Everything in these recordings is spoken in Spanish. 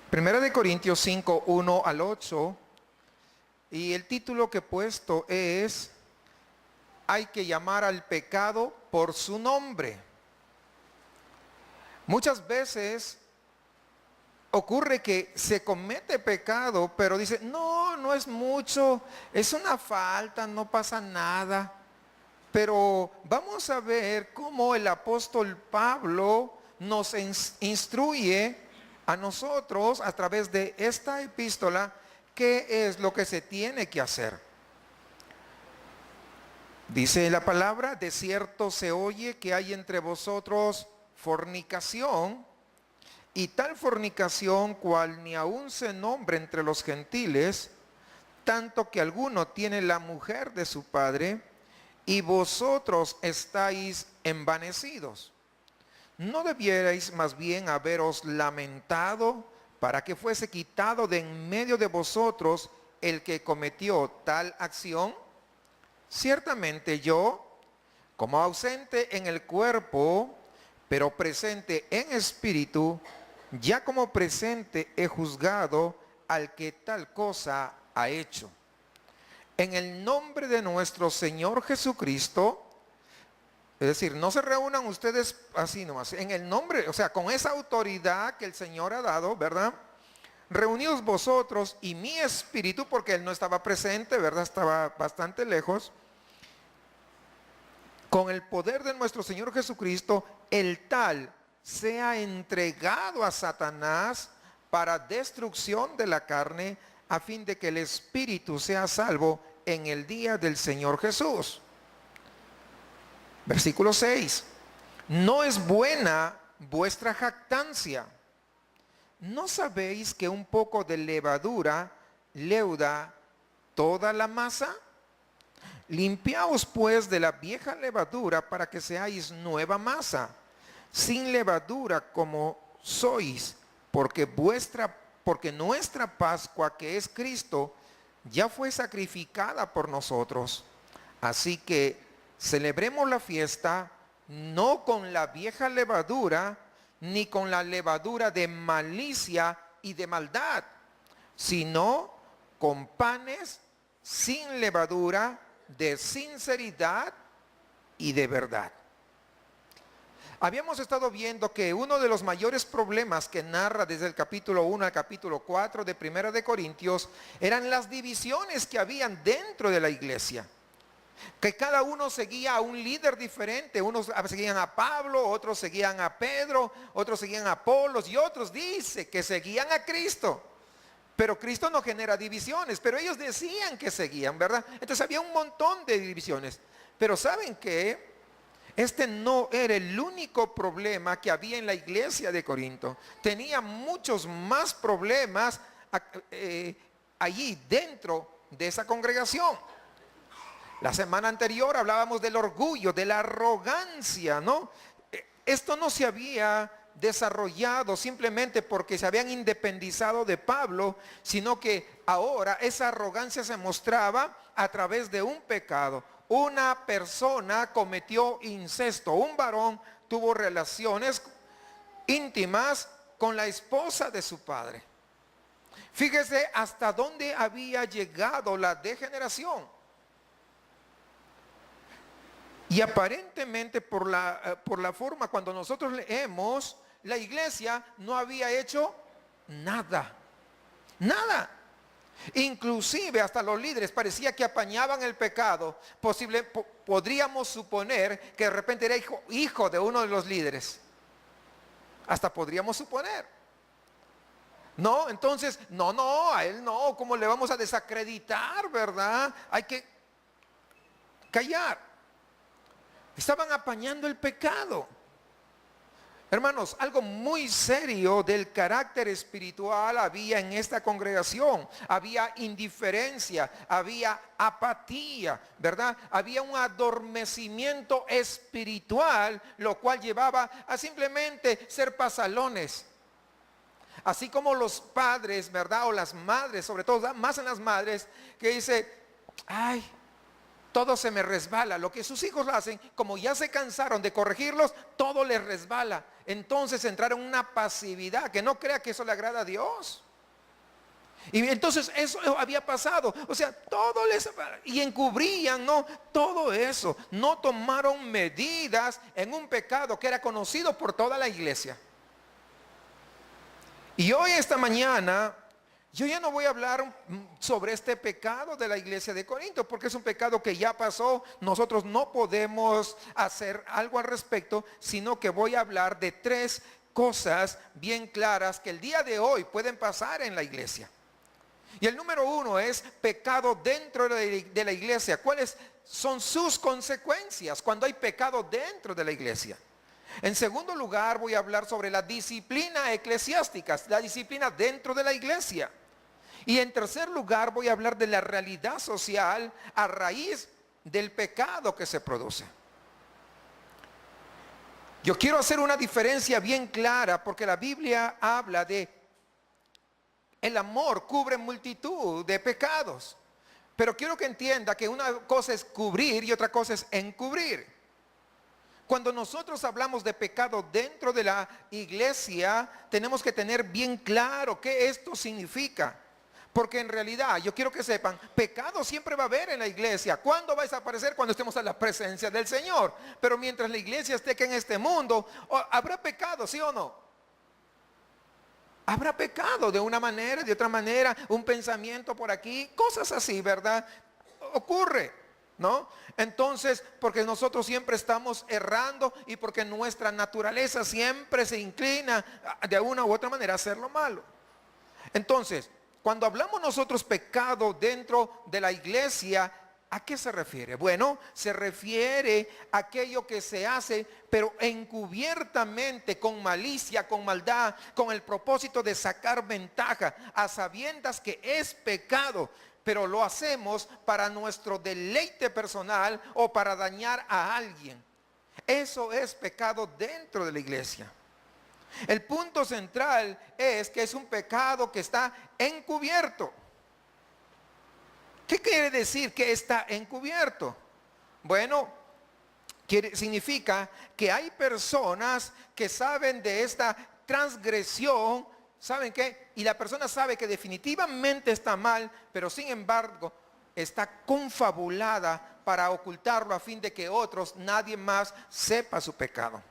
Primera de Corintios 5, 1 al 8, y el título que he puesto es: hay que llamar al pecado por su nombre. Muchas veces ocurre que se comete pecado, pero dice, no, no es mucho, es una falta, no pasa nada. Pero vamos a ver cómo el apóstol Pablo nos instruye a nosotros a través de esta epístola qué es lo que se tiene que hacer. Dice la palabra: de cierto se oye que hay entre vosotros fornicación, y tal fornicación cual ni aún se nombra entre los gentiles, tanto que alguno tiene la mujer de su padre, y vosotros estáis envanecidos. ¿No debierais más bien haberos lamentado para que fuese quitado de en medio de vosotros el que cometió tal acción? Ciertamente yo, como ausente en el cuerpo, pero presente en espíritu, ya como presente he juzgado al que tal cosa ha hecho. En el nombre de nuestro Señor Jesucristo, es decir, no se reúnan ustedes así nomás, en el nombre, o sea, con esa autoridad que el Señor ha dado, ¿verdad? Reunidos vosotros y mi espíritu, porque él no estaba presente, ¿verdad? Estaba bastante lejos. Con el poder de nuestro Señor Jesucristo, el tal sea entregado a Satanás para destrucción de la carne, a fin de que el espíritu sea salvo en el día del Señor Jesús. Versículo 6. No es buena vuestra jactancia. ¿No sabéis que un poco de levadura leuda toda la masa? Limpiaos pues de la vieja levadura para que seáis nueva masa, sin levadura como sois, porque nuestra Pascua, que es Cristo, ya fue sacrificada por nosotros. Así que celebremos la fiesta no con la vieja levadura, ni con la levadura de malicia y de maldad, sino con panes sin levadura, de sinceridad y de verdad. Habíamos estado viendo que uno de los mayores problemas que narra desde el capítulo 1 al capítulo 4 de Primera de Corintios eran las divisiones que habían dentro de la iglesia. Que cada uno seguía a un líder diferente. Unos seguían a Pablo, otros seguían a Pedro, otros seguían a Apolos, y otros dice que seguían a Cristo. Pero Cristo no genera divisiones, pero ellos decían que seguían, ¿verdad? Entonces había un montón de divisiones. Pero ¿saben qué? Este no era el único problema que había en la iglesia de Corinto. Tenía muchos más problemas allí dentro de esa congregación. La semana anterior hablábamos del orgullo, de la arrogancia, ¿no? Esto no se había desarrollado simplemente porque se habían independizado de Pablo, sino que ahora esa arrogancia se mostraba a través de un pecado. Una persona cometió incesto, un varón tuvo relaciones íntimas con la esposa de su padre. Fíjese hasta dónde había llegado la degeneración. Y aparentemente por la forma, cuando nosotros leemos, la iglesia no había hecho nada. Nada. Inclusive hasta los líderes parecía que apañaban el pecado. Podríamos suponer que de repente era hijo de uno de los líderes. Hasta podríamos suponer. No, entonces, no, a él no. ¿Cómo le vamos a desacreditar, verdad? Hay que callar. Estaban apañando el pecado. Hermanos, algo muy serio del carácter espiritual había en esta congregación. Había indiferencia, había apatía, ¿verdad? Había un adormecimiento espiritual, lo cual llevaba a simplemente ser pasalones. Así como los padres, ¿verdad? O las madres, sobre todo más en las madres, que dice, ay, todo se me resbala. Lo que sus hijos hacen, como ya se cansaron de corregirlos, todo les resbala. Entonces entraron en una pasividad, que no crea que eso le agrada a Dios. Y entonces eso había pasado. O sea, todo les... Y encubrían, ¿no? Todo eso. No tomaron medidas en un pecado que era conocido por toda la iglesia. Y hoy, esta mañana, yo ya no voy a hablar sobre este pecado de la iglesia de Corinto, porque es un pecado que ya pasó. Nosotros no podemos hacer algo al respecto, sino que voy a hablar de 3 cosas bien claras que el día de hoy pueden pasar en la iglesia. Y el número 1 es pecado dentro de la iglesia. ¿Cuáles son sus consecuencias cuando hay pecado dentro de la iglesia? En segundo lugar, voy a hablar sobre la disciplina eclesiástica, la disciplina dentro de la iglesia. Y en tercer lugar, voy a hablar de la realidad social a raíz del pecado que se produce. Yo quiero hacer una diferencia bien clara, porque la Biblia habla de el amor cubre multitud de pecados. Pero quiero que entienda que una cosa es cubrir y otra cosa es encubrir. Cuando nosotros hablamos de pecado dentro de la iglesia, tenemos que tener bien claro qué esto significa. Porque en realidad, yo quiero que sepan, pecado siempre va a haber en la iglesia. ¿Cuándo va a desaparecer? Cuando estemos en la presencia del Señor. Pero mientras la iglesia esté aquí en este mundo, ¿habrá pecado, sí o no? Habrá pecado de una manera, de otra manera, un pensamiento por aquí, cosas así, ¿verdad? Ocurre, ¿no? Entonces, porque nosotros siempre estamos errando y porque nuestra naturaleza siempre se inclina de una u otra manera a hacer lo malo. Entonces, cuando hablamos nosotros pecado dentro de la iglesia, ¿a qué se refiere? Bueno, se refiere a aquello que se hace, pero encubiertamente, con malicia, con maldad, con el propósito de sacar ventaja, a sabiendas que es pecado, pero lo hacemos para nuestro deleite personal o para dañar a alguien. Eso es pecado dentro de la iglesia. El punto central es que es un pecado que está encubierto. ¿Qué quiere decir que está encubierto? Bueno, significa que hay personas que saben de esta transgresión, ¿saben qué? Y la persona sabe que definitivamente está mal, pero sin embargo está confabulada para ocultarlo a fin de que otros, nadie más, sepa su pecado.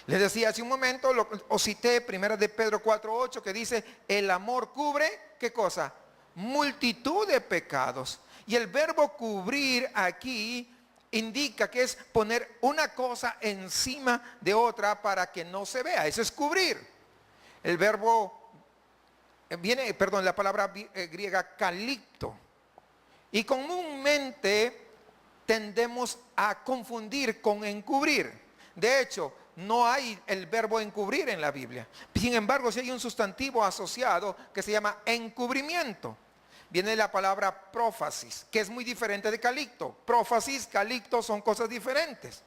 Les decía hace un momento, os cité 1 de Pedro 4:8, que dice, el amor cubre, ¿qué cosa? Multitud de pecados. Y el verbo cubrir aquí indica que es poner una cosa encima de otra para que no se vea. Eso es cubrir. El verbo la palabra griega calipto. Y comúnmente tendemos a confundir con encubrir. De hecho, no hay el verbo encubrir en la Biblia. Sin embargo, sí hay un sustantivo asociado que se llama encubrimiento. Viene la palabra prófasis, que es muy diferente de calicto. Prófasis, calicto son cosas diferentes.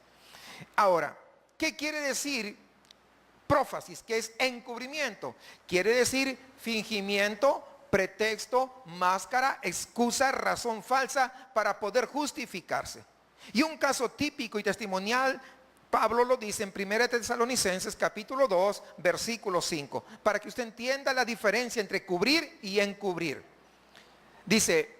Ahora, ¿qué quiere decir prófasis? Que es encubrimiento. Quiere decir fingimiento, pretexto, máscara, excusa, razón falsa para poder justificarse. Y un caso típico y testimonial, Pablo lo dice en 1 Tesalonicenses capítulo 2, versículo 5, para que usted entienda la diferencia entre cubrir y encubrir. Dice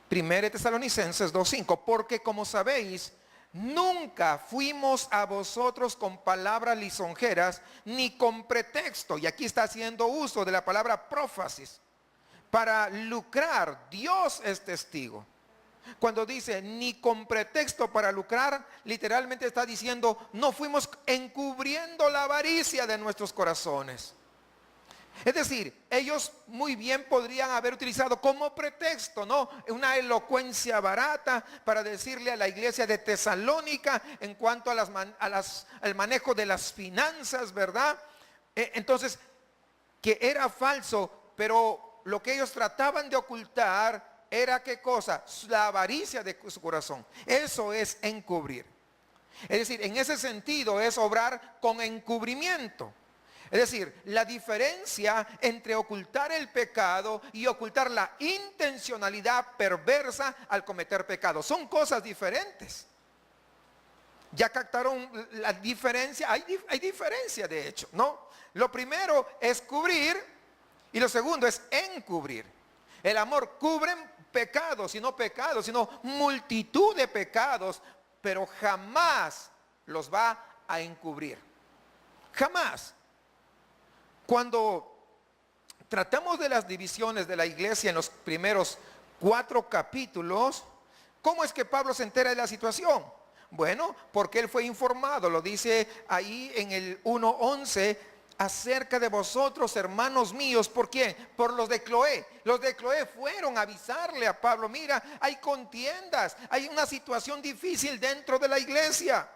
1 Tesalonicenses 2:5, porque como sabéis, nunca fuimos a vosotros con palabras lisonjeras ni con pretexto, y aquí está haciendo uso de la palabra prófasis, para lucrar. Dios es testigo. Cuando dice ni con pretexto para lucrar, literalmente está diciendo no fuimos encubriendo la avaricia de nuestros corazones. Es decir, ellos muy bien podrían haber utilizado como pretexto, ¿no?, una elocuencia barata para decirle a la iglesia de Tesalónica en cuanto al manejo de las finanzas, ¿verdad? Entonces, que era falso, pero lo que ellos trataban de ocultar era ¿qué cosa? La avaricia de su corazón. Eso es encubrir. Es decir, en ese sentido es obrar con encubrimiento. Es decir, la diferencia entre ocultar el pecado y ocultar la intencionalidad perversa al cometer pecado. Son cosas diferentes. ¿Ya captaron la diferencia? Hay diferencia de hecho, ¿no? Lo primero es cubrir y lo segundo es encubrir. El amor cubre pecados, sino multitud de pecados, pero jamás los va a encubrir. Jamás. Cuando tratamos de las divisiones de la iglesia en los primeros 4 capítulos, ¿cómo es que Pablo se entera de la situación? Bueno, porque él fue informado, lo dice ahí en el 1:11, acerca de vosotros, hermanos míos. ¿Por quién? Por los de Cloé. Los de Cloé fueron a avisarle a Pablo, mira, hay contiendas, hay una situación difícil dentro de la iglesia.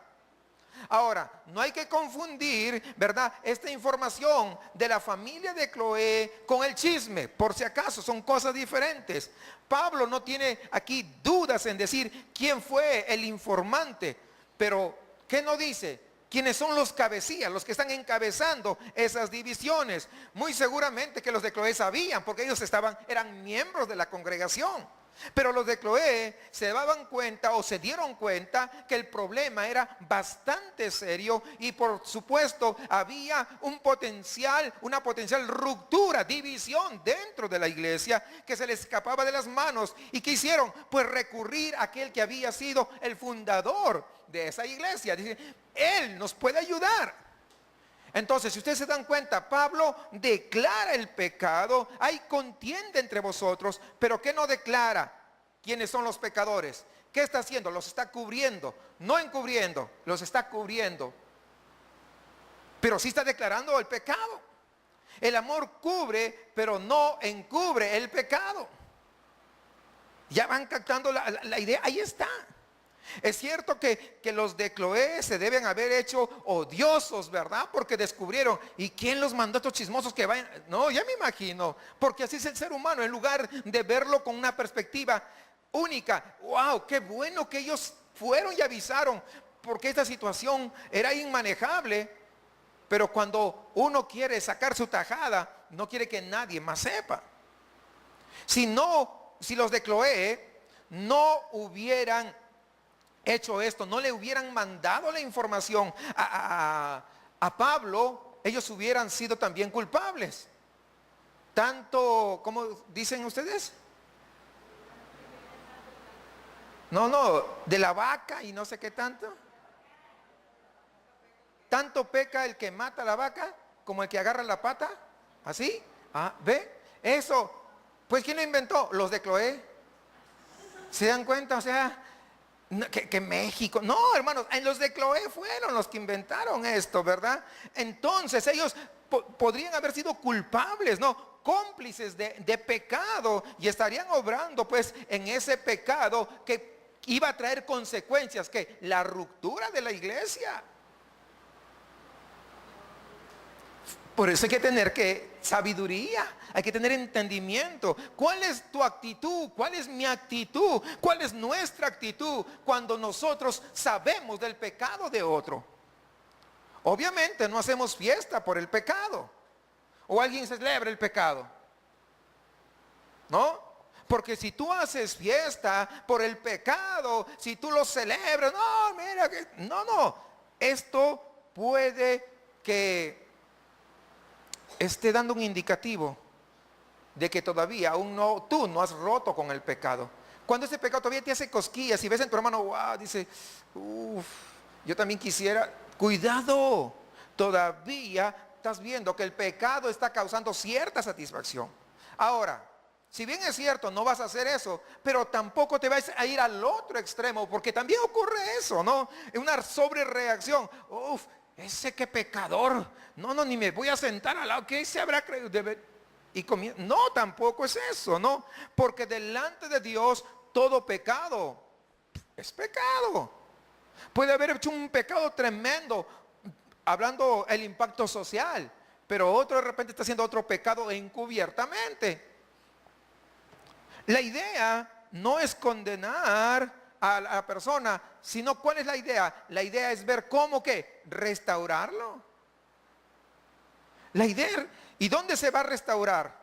Ahora, no hay que confundir, ¿verdad?, esta información de la familia de Cloé con el chisme. Por si acaso, son cosas diferentes. Pablo no tiene aquí dudas en decir quién fue el informante. Pero, ¿qué no dice? ¿Quiénes son los cabecillas, los que están encabezando esas divisiones? Muy seguramente que los de Cloé sabían, porque ellos eran miembros de la congregación. Pero los de Cloé se daban cuenta o se dieron cuenta que el problema era bastante serio y por supuesto había una potencial ruptura, división dentro de la iglesia que se les escapaba de las manos. ¿Y qué hicieron? Pues recurrir a aquel que había sido el fundador de esa iglesia. Dice, él nos puede ayudar. Entonces, si ustedes se dan cuenta, Pablo declara el pecado, hay contienda entre vosotros, pero ¿qué no declara? ¿Quiénes son los pecadores? ¿Qué está haciendo? Los está cubriendo, no encubriendo, los está cubriendo. Pero sí está declarando el pecado. El amor cubre, pero no encubre el pecado. Ya van captando la idea, ahí está. Es cierto que los de Cloé se deben haber hecho odiosos, ¿verdad? Porque descubrieron, ¿y quién los mandó a estos chismosos que vayan? No, ya me imagino, porque así es el ser humano. En lugar de verlo con una perspectiva única, wow, qué bueno que ellos fueron y avisaron, porque esta situación era inmanejable. Pero cuando uno quiere sacar su tajada, no quiere que nadie más sepa. Si los de Cloé no hubieran hecho esto, no le hubieran mandado la información a Pablo, ellos hubieran sido también culpables. Tanto, ¿cómo dicen ustedes? No, de la vaca y no sé qué tanto. Tanto peca el que mata a la vaca como el que agarra la pata. ¿Así? ¿Ve? Eso, pues ¿quién lo inventó? Los de Cloé. ¿Se dan cuenta? O sea, que México, no, hermanos, los de Cloé fueron los que inventaron esto, ¿verdad? Entonces ellos podrían haber sido culpables, ¿no? Cómplices de pecado, y estarían obrando pues en ese pecado que iba a traer consecuencias, que la ruptura de la iglesia. Por eso hay que tener sabiduría, hay que tener entendimiento. ¿Cuál es tu actitud? ¿Cuál es mi actitud? ¿Cuál es nuestra actitud cuando nosotros sabemos del pecado de otro? Obviamente no hacemos fiesta por el pecado. O alguien celebra el pecado, ¿no? Porque si tú haces fiesta por el pecado, si tú lo celebras, no, mira que no. Esto puede que esté dando un indicativo de que todavía tú no has roto con el pecado. Cuando ese pecado todavía te hace cosquillas y ves en tu hermano, wow, dice, yo también quisiera, cuidado, todavía estás viendo que el pecado está causando cierta satisfacción. Ahora, si bien es cierto, no vas a hacer eso, pero tampoco te vas a ir al otro extremo, porque también ocurre eso, ¿no? Una sobrereacción. Ese que pecador, no, ni me voy a sentar al lado, ¿qué se habrá creído? No, tampoco es eso, ¿no? Porque delante de Dios todo pecado es pecado. Puede haber hecho un pecado tremendo, hablando el impacto social, pero otro de repente está haciendo otro pecado encubiertamente. La idea no es condenar a la persona, sino ¿cuál es la idea? La idea es ver cómo restaurarlo. La idea, ¿y dónde se va a restaurar?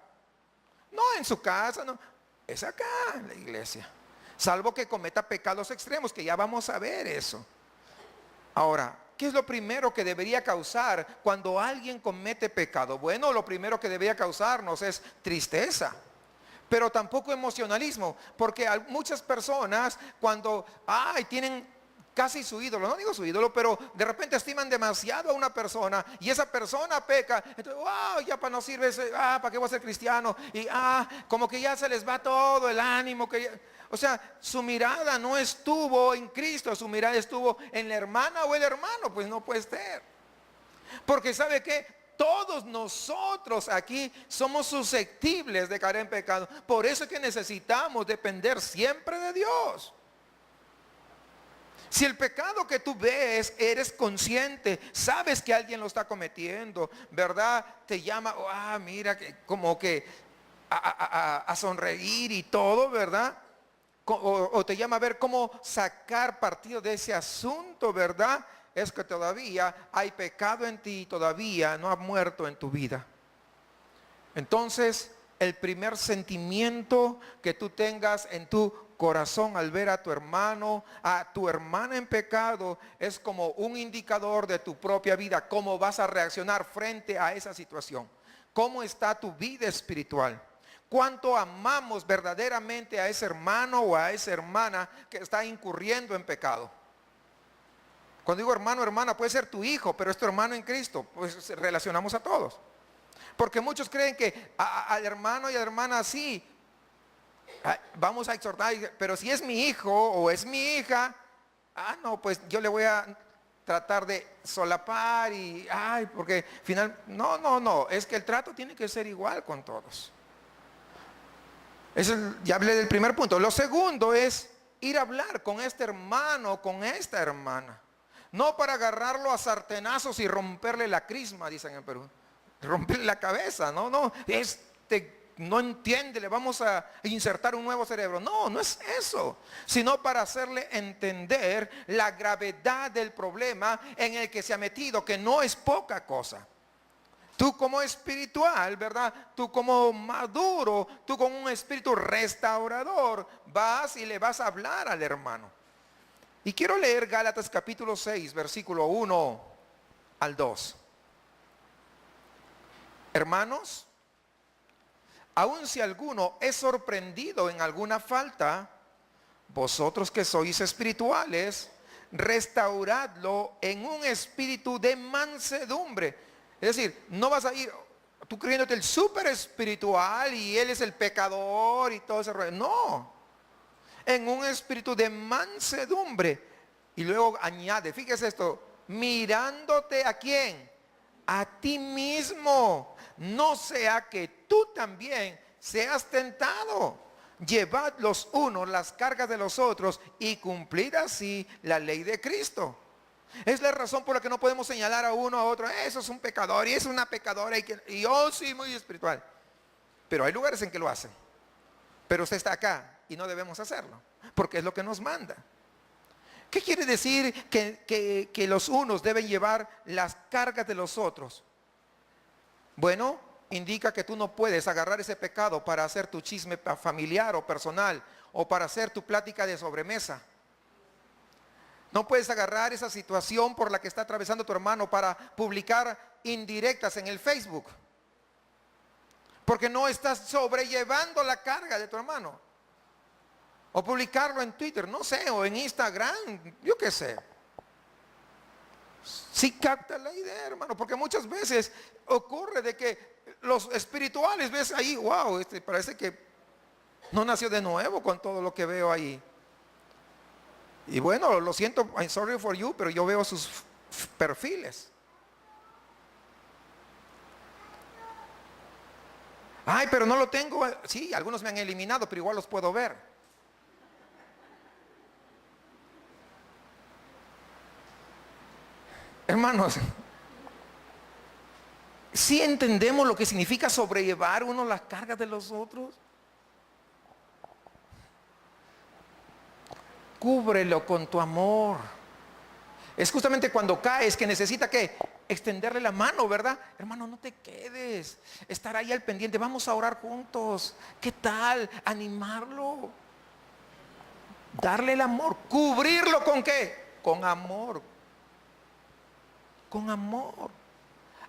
No en su casa, no. Es acá, en la iglesia. Salvo que cometa pecados extremos, que ya vamos a ver eso. Ahora, ¿qué es lo primero que debería causar cuando alguien comete pecado? Bueno, lo primero que debería causarnos es tristeza. Pero tampoco emocionalismo, porque muchas personas cuando tienen casi su ídolo, no digo su ídolo, pero de repente estiman demasiado a una persona y esa persona peca, entonces, wow, ya para no sirve, ¿para qué voy a ser cristiano? Y como que ya se les va todo el ánimo, o sea, su mirada no estuvo en Cristo, su mirada estuvo en la hermana o el hermano, pues no puede ser. Porque ¿sabe qué? Todos nosotros aquí somos susceptibles de caer en pecado. Por eso es que necesitamos depender siempre de Dios. Si el pecado que tú ves, eres consciente, sabes que alguien lo está cometiendo, ¿verdad? Te llama, mira, como que a sonreír y todo, ¿verdad? O te llama a ver cómo sacar partido de ese asunto, ¿verdad? Es que todavía hay pecado en ti, todavía no ha muerto en tu vida. Entonces, el primer sentimiento que tú tengas en tu corazón al ver a tu hermano, a tu hermana en pecado, es como un indicador de tu propia vida, cómo vas a reaccionar frente a esa situación. ¿Cómo está tu vida espiritual? ¿Cuánto amamos verdaderamente a ese hermano o a esa hermana que está incurriendo en pecado? Cuando digo hermano, hermana, puede ser tu hijo, pero es tu hermano en Cristo. Pues relacionamos a todos. Porque muchos creen que al hermano y a la hermana sí, vamos a exhortar, pero si es mi hijo o es mi hija, no, pues yo le voy a tratar de solapar y, porque final, no, es que el trato tiene que ser igual con todos. Ya hablé del primer punto. Lo segundo es ir a hablar con este hermano, con esta hermana. No para agarrarlo a sartenazos y romperle la crisma, dicen en Perú. Romperle la cabeza, no, no entiende, le vamos a insertar un nuevo cerebro. No es eso, sino para hacerle entender la gravedad del problema en el que se ha metido, que no es poca cosa. Tú como espiritual, ¿verdad? Tú como maduro, tú con un espíritu restaurador, vas y le vas a hablar al hermano. Y quiero leer Gálatas capítulo 6, versículo 1 al 2. Hermanos, aun si alguno es sorprendido en alguna falta, vosotros que sois espirituales, restauradlo en un espíritu de mansedumbre. Es decir, no vas a ir tú creyéndote el súper espiritual y él es el pecador y todo ese rollo. No, en un espíritu de mansedumbre. Y luego añade, fíjese esto, mirándote ¿a quién? A ti mismo. No sea que tú también seas tentado. Llevad los unos las cargas de los otros y cumplid así la ley de Cristo. Es la razón por la que no podemos señalar a uno a otro, eso es un pecador y es una pecadora y yo sí muy espiritual. Pero hay lugares en que lo hacen. Pero usted está acá y no debemos hacerlo, porque es lo que nos manda. ¿Qué quiere decir que los unos deben llevar las cargas de los otros? Bueno, indica que tú no puedes agarrar ese pecado para hacer tu chisme familiar o personal o para hacer tu plática de sobremesa. No puedes agarrar esa situación por la que está atravesando tu hermano para publicar indirectas en el Facebook. Porque no estás sobrellevando la carga de tu hermano. O publicarlo en Twitter, no sé, o en Instagram, yo qué sé. Sí capta la idea, hermano, porque muchas veces ocurre de que los espirituales ves ahí, wow, parece que no nació de nuevo con todo lo que veo ahí. Y bueno, lo siento, I'm sorry for you, pero yo veo sus perfiles. Ay, pero no lo tengo. Sí, algunos me han eliminado, pero igual los puedo ver. Hermanos, ¿sí entendemos lo que significa sobrellevar uno las cargas de los otros? Cúbrelo con tu amor. Es justamente cuando caes que necesita que extenderle la mano, ¿verdad? Hermano, no te quedes, estar ahí al pendiente, vamos a orar juntos. ¿Qué tal? Animarlo, darle el amor, cubrirlo ¿con qué? Con amor. Con amor.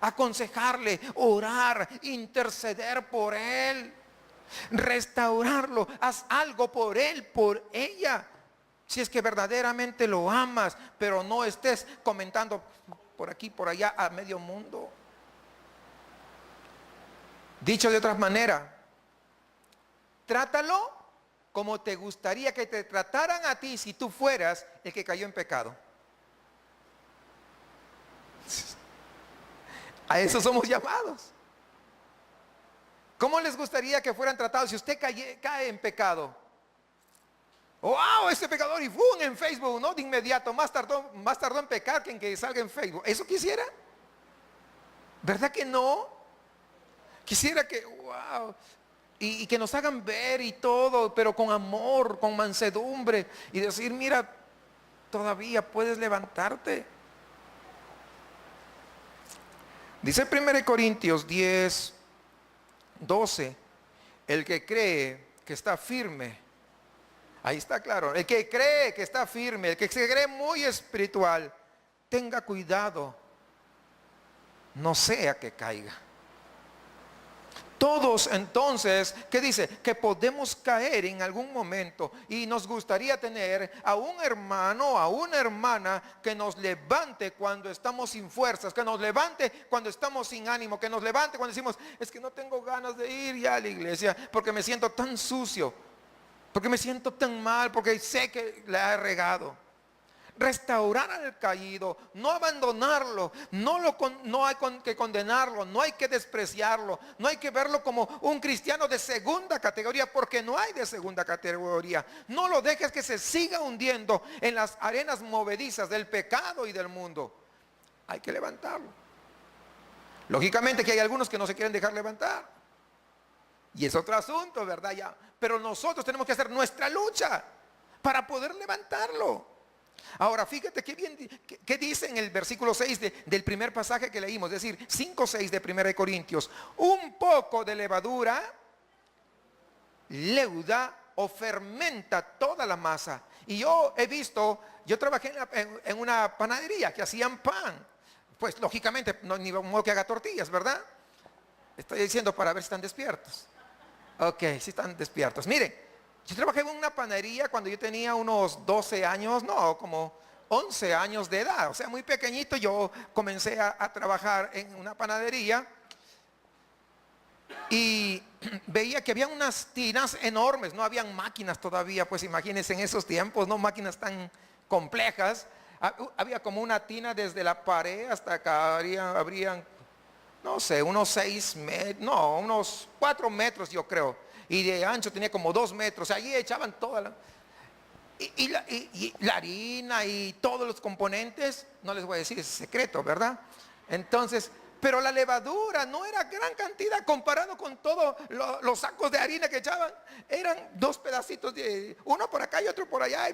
Aconsejarle, orar, interceder por él, restaurarlo, haz algo por él, por ella. Si es que verdaderamente lo amas, pero no estés comentando por aquí, por allá, a medio mundo. Dicho de otra manera, trátalo como te gustaría que te trataran a ti si tú fueras el que cayó en pecado. A eso somos llamados. ¿Cómo les gustaría que fueran tratados si usted cae en pecado? ¡Wow! Ese pecador y ¡fum! En Facebook, ¿no? De inmediato, más tardó en pecar que en que salga en Facebook. ¿Eso quisiera? ¿Verdad que no? Quisiera que, wow, y que nos hagan ver y todo, pero con amor, con mansedumbre, y decir, mira, todavía puedes levantarte. Dice 1 Corintios 10, 12, el que cree que está firme, ahí está claro, el que cree que está firme, el que se cree muy espiritual, tenga cuidado, no sea que caiga. Todos entonces, ¿qué dice? Que podemos caer en algún momento y nos gustaría tener a un hermano, a una hermana que nos levante cuando estamos sin fuerzas, que nos levante cuando estamos sin ánimo, que nos levante cuando decimos, es que no tengo ganas de ir ya a la iglesia porque me siento tan sucio, porque me siento tan mal, porque sé que la he regado. Restaurar al caído, no abandonarlo, no hay que condenarlo, no hay que despreciarlo, no hay que verlo como un cristiano de segunda categoría, porque no hay de segunda categoría. No lo dejes que se siga hundiendo en las arenas movedizas del pecado y del mundo. Hay que levantarlo. Lógicamente que hay algunos que no se quieren dejar levantar, y es otro asunto, ¿verdad? Ya, pero nosotros tenemos que hacer nuestra lucha para poder levantarlo. Ahora fíjate qué bien, qué dice en el versículo 6 del primer pasaje que leímos, es decir, 5:6 de 1 Corintios. Un poco de levadura leuda o fermenta toda la masa. Y yo he visto, yo trabajé en una panadería que hacían pan. Pues lógicamente, no ni modo que haga tortillas, ¿verdad? Estoy diciendo para ver si están despiertos. Ok, si están despiertos. Miren. Yo trabajé en una panadería cuando yo tenía unos 12 años, no, como 11 años de edad. O sea, muy pequeñito yo comencé a trabajar en una panadería. Y veía que había unas tinas enormes, no habían máquinas todavía, pues imagínense en esos tiempos, no máquinas tan complejas. Había como una tina desde la pared hasta acá, habrían, no sé, unos 6 metros, no, unos 4 metros yo creo. Y de ancho tenía como 2 metros. Allí echaban toda la harina y todos los componentes. No les voy a decir, es secreto, ¿verdad? Entonces, pero la levadura no era gran cantidad comparado con todos los sacos de harina que echaban. Eran 2 pedacitos, uno por acá y otro por allá.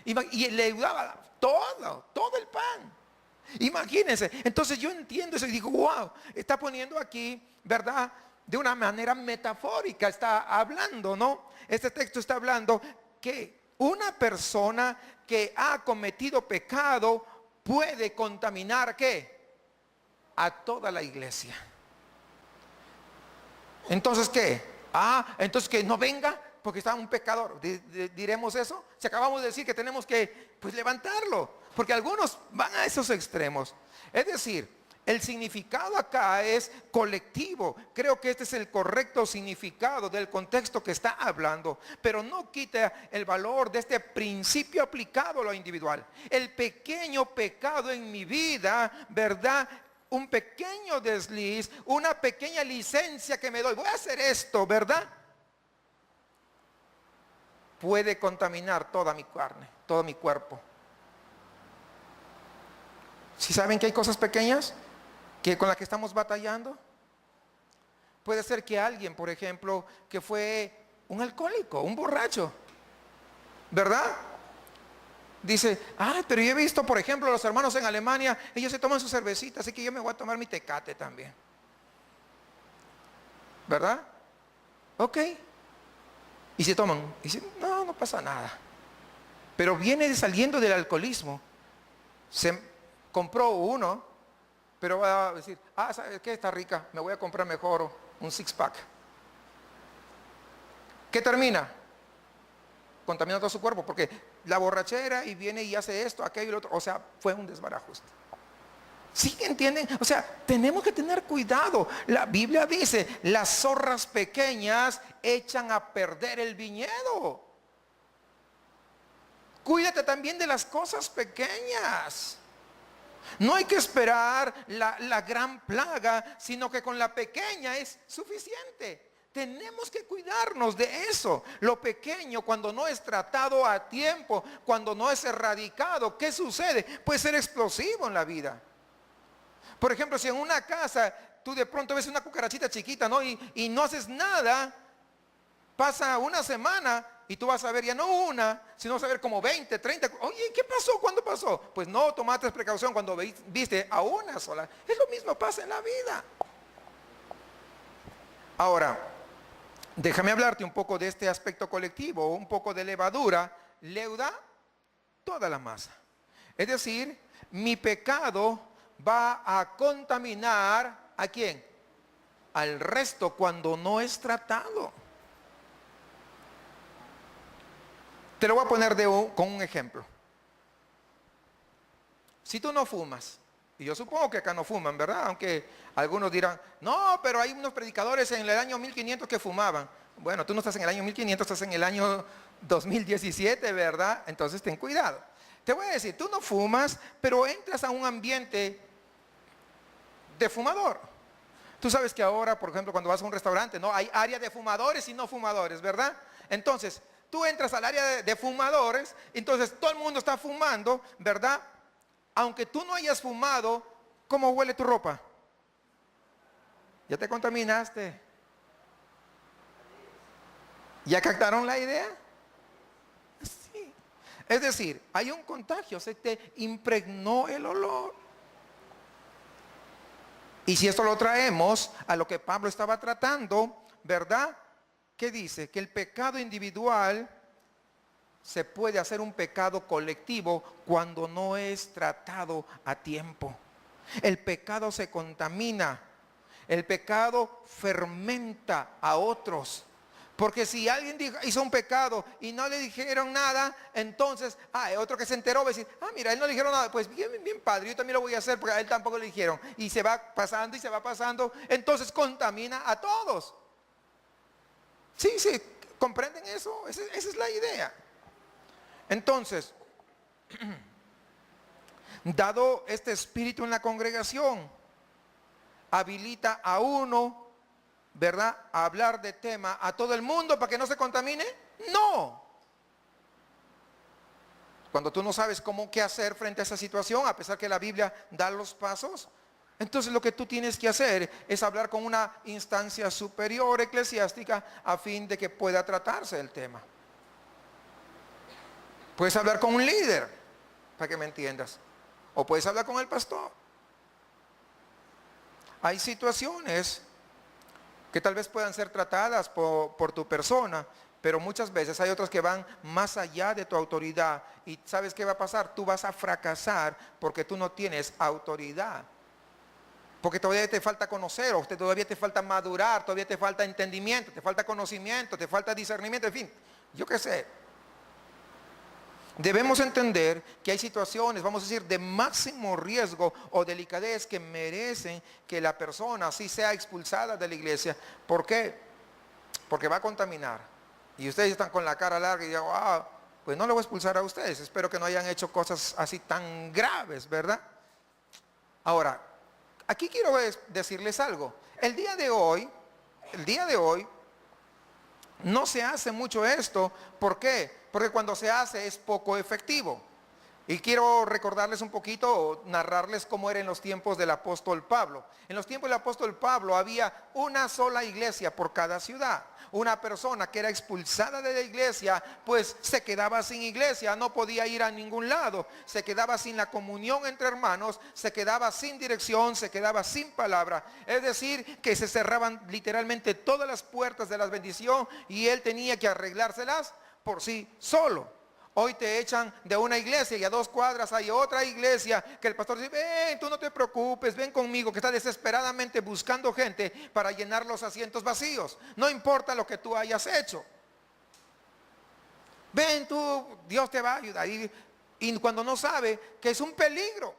Y leudaba todo el pan. Imagínense. Entonces yo entiendo eso y digo, wow, está poniendo aquí, ¿verdad?, de una manera metafórica está hablando, ¿no? Este texto está hablando que una persona que ha cometido pecado puede contaminar, ¿qué? A toda la iglesia. Entonces, ¿qué? Entonces que no venga porque está un pecador. ¿Diremos eso? Si acabamos de decir que tenemos que, pues, levantarlo, porque algunos van a esos extremos. Es decir, el significado acá es colectivo. Creo que este es el correcto significado del contexto que está hablando, pero no quita el valor de este principio aplicado a lo individual. El pequeño pecado en mi vida, ¿verdad?, un pequeño desliz, una pequeña licencia que me doy, voy a hacer esto, ¿verdad?, puede contaminar toda mi carne, todo mi cuerpo. ¿Sí saben que hay cosas pequeñas que con las que estamos batallando? Puede ser que alguien, por ejemplo, que fue un alcohólico, un borracho, ¿verdad?, Dice, pero yo he visto, por ejemplo, los hermanos en Alemania, ellos se toman su cervecita, así que yo me voy a tomar mi Tecate también. ¿Verdad? Ok. Y se toman. Y dicen, no, no pasa nada. Pero viene saliendo del alcoholismo. Se compró uno, pero va a decir, ¿sabes qué? Está rica, me voy a comprar mejor un six pack. ¿Qué termina? Contamina todo su cuerpo, porque la borrachera y viene y hace esto, aquello y lo otro. O sea, fue un desbarajuste. ¿Sí entienden? O sea, tenemos que tener cuidado. La Biblia dice, las zorras pequeñas echan a perder el viñedo. Cuídate también de las cosas pequeñas. No hay que esperar la gran plaga, sino que con la pequeña es suficiente. Tenemos que cuidarnos de eso. Lo pequeño, cuando no es tratado a tiempo, cuando no es erradicado, ¿qué sucede? Puede ser explosivo en la vida. Por ejemplo, si en una casa tú de pronto ves una cucarachita chiquita, ¿no? Y no haces nada, pasa una semana y tú vas a ver ya no una, sino vas a ver como 20, 30. Oye, ¿qué pasó? ¿Cuándo pasó? Pues no tomaste precaución cuando viste a una sola. Es lo mismo pasa en la vida. Ahora, déjame hablarte un poco de este aspecto colectivo, un poco de levadura, leuda toda la masa. Es decir, mi pecado va a contaminar ¿a quién? Al resto cuando no es tratado. Te lo voy a poner con un ejemplo. Si tú no fumas, y yo supongo que acá no fuman, ¿verdad? Aunque algunos dirán, no, pero hay unos predicadores en el año 1500 que fumaban. Bueno, tú no estás en el año 1500, estás en el año 2017, ¿verdad? Entonces ten cuidado. Te voy a decir, tú no fumas, pero entras a un ambiente de fumador. Tú sabes que ahora, por ejemplo, cuando vas a un restaurante, ¿no? Hay área de fumadores y no fumadores, ¿verdad? Entonces, tú entras al área de fumadores, entonces todo el mundo está fumando, ¿verdad? Aunque tú no hayas fumado, ¿cómo huele tu ropa? ¿Ya te contaminaste? ¿Ya captaron la idea? Sí. Es decir, hay un contagio, se te impregnó el olor. Y si esto lo traemos a lo que Pablo estaba tratando, ¿verdad? ¿Qué dice? Que el pecado individual se puede hacer un pecado colectivo cuando no es tratado a tiempo. El pecado se contamina. El pecado fermenta a otros. Porque si alguien hizo un pecado y no le dijeron nada, entonces, otro que se enteró va a decir, mira, él no le dijeron nada, pues bien, bien padre, yo también lo voy a hacer porque a él tampoco le dijeron. Y se va pasando y se va pasando, entonces contamina a todos. Sí, ¿comprenden eso? Esa es la idea. Entonces, dado este espíritu en la congregación, habilita a uno, ¿verdad?, a hablar de tema a todo el mundo para que no se contamine. No. Cuando tú no sabes qué hacer frente a esa situación, a pesar que la Biblia da los pasos, entonces lo que tú tienes que hacer es hablar con una instancia superior eclesiástica a fin de que pueda tratarse el tema. Puedes hablar con un líder, para que me entiendas, o puedes hablar con el pastor. Hay situaciones que tal vez puedan ser tratadas por tu persona, pero muchas veces hay otras que van más allá de tu autoridad. ¿Y sabes qué va a pasar? Tú vas a fracasar porque tú no tienes autoridad. Porque todavía te falta conocer, o todavía te falta madurar, todavía te falta entendimiento, te falta conocimiento, te falta discernimiento, en fin, yo qué sé. Debemos entender que hay situaciones, vamos a decir, de máximo riesgo o delicadez que merecen que la persona así sea expulsada de la iglesia. ¿Por qué? Porque va a contaminar. Y ustedes están con la cara larga y digan, pues no le voy a expulsar a ustedes. Espero que no hayan hecho cosas así tan graves, ¿verdad? Ahora, aquí quiero decirles algo. El día de hoy, no se hace mucho esto. ¿Por qué? Porque cuando se hace es poco efectivo. Y quiero recordarles un poquito, o narrarles cómo era en los tiempos del apóstol Pablo. En los tiempos del apóstol Pablo había una sola iglesia por cada ciudad. Una persona que era expulsada de la iglesia, pues se quedaba sin iglesia, no podía ir a ningún lado. Se quedaba sin la comunión entre hermanos, se quedaba sin dirección, se quedaba sin palabra. Es decir, que se cerraban literalmente todas las puertas de la bendición y él tenía que arreglárselas por sí solo. Hoy te echan de una iglesia y a 2 cuadras hay otra iglesia que el pastor dice, ven, tú no te preocupes, ven conmigo, que está desesperadamente buscando gente para llenar los asientos vacíos. No importa lo que tú hayas hecho. Ven tú, Dios te va a ayudar. Y cuando no sabe que es un peligro.